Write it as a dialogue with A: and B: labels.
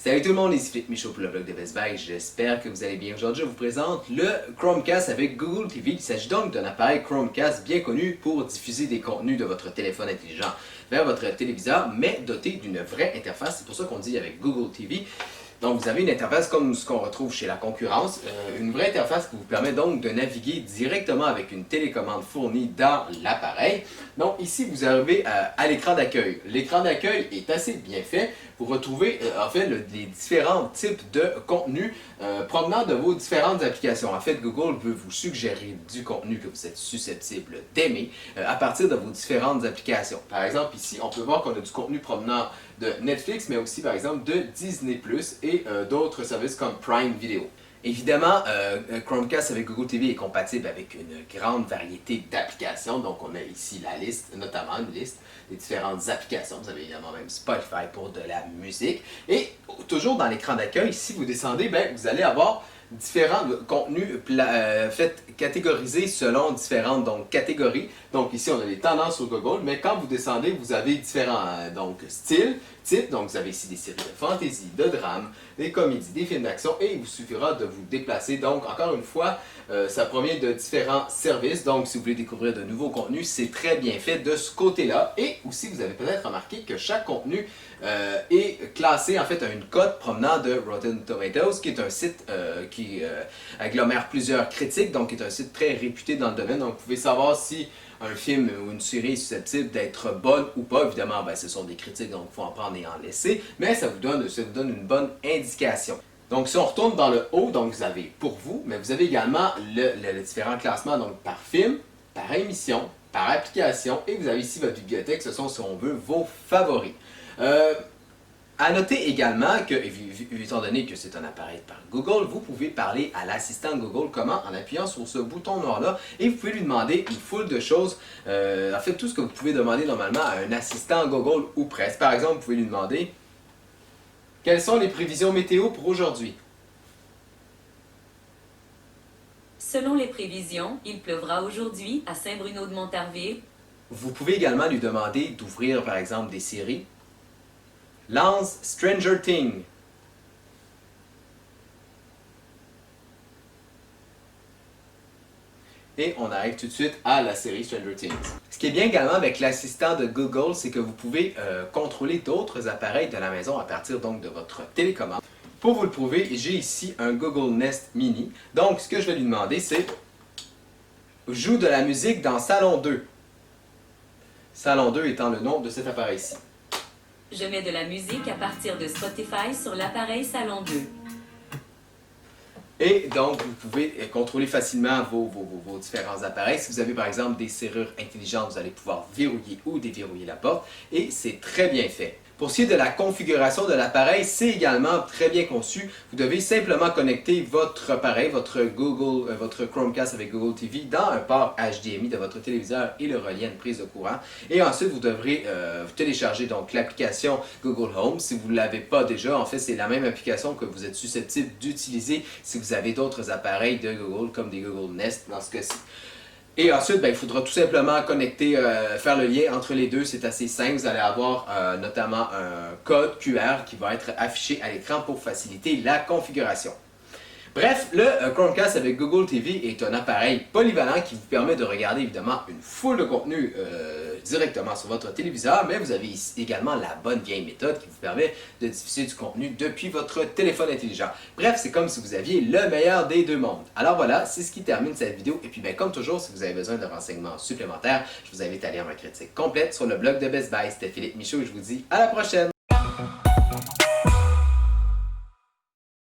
A: Salut tout le monde, ici Philippe Michaud pour le blog de Best Buy. J'espère que vous allez bien. Aujourd'hui, je vous présente le Chromecast avec Google TV. Il s'agit donc d'un appareil Chromecast bien connu pour diffuser des contenus de votre téléphone intelligent vers votre téléviseur, mais doté d'une vraie interface. C'est pour ça qu'on dit avec Google TV. Donc, vous avez une interface comme ce qu'on retrouve chez la concurrence, une vraie interface qui vous permet donc de naviguer directement avec une télécommande fournie dans l'appareil. Donc, ici, vous arrivez à l'écran d'accueil. L'écran d'accueil est assez bien fait. Vous retrouvez en fait les différents types de contenus provenant de vos différentes applications. En fait, Google veut vous suggérer du contenu que vous êtes susceptible d'aimer à partir de vos différentes applications. Par exemple, ici, on peut voir qu'on a du contenu provenant de Netflix, mais aussi par exemple de Disney+, et d'autres services comme Prime Video. Évidemment, Chromecast avec Google TV est compatible avec une grande variété d'applications. Donc, on a ici la liste, notamment une liste des différentes applications. Vous avez évidemment même Spotify pour de la musique. Et toujours dans l'écran d'accueil, si vous descendez, vous allez avoir différents contenus catégorisés selon différentes catégories. Donc ici, on a les tendances sur Google, mais quand vous descendez, vous avez différents styles, types. Donc vous avez ici des séries de fantasy, de drame, des comédies, des films d'action, et il vous suffira de vous déplacer. Donc encore une fois, ça provient de différents services. Donc si vous voulez découvrir de nouveaux contenus, c'est très bien fait de ce côté-là. Et aussi, vous avez peut-être remarqué que chaque contenu est classé en fait à une cote provenant de Rotten Tomatoes, qui est un site qui agglomère plusieurs critiques, donc qui est un site très réputé dans le domaine. Donc vous pouvez savoir si un film ou une série est susceptible d'être bonne ou pas. Évidemment, ce sont des critiques, donc il faut en prendre et en laisser, mais ça vous donne une bonne indication. Donc si on retourne dans le haut, donc vous avez pour vous, mais vous avez également le différent classement donc par film, par émission, par application, et vous avez ici votre bibliothèque. Ce sont, si on veut, vos favoris. À noter également que, étant donné que c'est un appareil par Google, vous pouvez parler à l'assistant Google en appuyant sur ce bouton noir-là, et vous pouvez lui demander une foule de choses. En fait, tout ce que vous pouvez demander normalement à un assistant Google ou presque. Par exemple, vous pouvez lui demander « Quelles sont les prévisions météo pour aujourd'hui? »
B: Selon les prévisions, il pleuvra aujourd'hui à Saint-Bruno-de-Montarville.
A: Vous pouvez également lui demander d'ouvrir par exemple des séries. Lance Stranger Things. Et on arrive tout de suite à la série Stranger Things. Ce qui est bien également avec l'assistant de Google, c'est que vous pouvez contrôler d'autres appareils de la maison à partir donc de votre télécommande. Pour vous le prouver, j'ai ici un Google Nest Mini. Donc ce que je vais lui demander, c'est joue de la musique dans Salon 2. Salon 2 étant le nom de cet appareil-ci.
B: Je mets de la musique à partir de Spotify sur l'appareil Salon 2.
A: Et donc, vous pouvez contrôler facilement vos différents appareils. Si vous avez par exemple des serrures intelligentes, vous allez pouvoir verrouiller ou déverrouiller la porte. Et c'est très bien fait. Pour ce qui est de la configuration de l'appareil, c'est également très bien conçu. Vous devez simplement connecter votre appareil, votre Chromecast avec Google TV dans un port HDMI de votre téléviseur et le relier à une prise de courant. Et ensuite, vous devrez télécharger donc l'application Google Home. Si vous ne l'avez pas déjà, en fait, c'est la même application que vous êtes susceptible d'utiliser si vous avez d'autres appareils de Google comme des Google Nest dans ce cas-ci. Et ensuite, il faudra tout simplement connecter, faire le lien entre les deux. C'est assez simple. Vous allez avoir notamment un code QR qui va être affiché à l'écran pour faciliter la configuration. Bref, le Chromecast avec Google TV est un appareil polyvalent qui vous permet de regarder évidemment une foule de contenus directement sur votre téléviseur, mais vous avez également la bonne vieille méthode qui vous permet de diffuser du contenu depuis votre téléphone intelligent. Bref, c'est comme si vous aviez le meilleur des deux mondes. Alors voilà, c'est ce qui termine cette vidéo. Et puis comme toujours, si vous avez besoin de renseignements supplémentaires, je vous invite à lire ma critique complète sur le blog de Best Buy. C'était Philippe Michaud et je vous dis à la prochaine!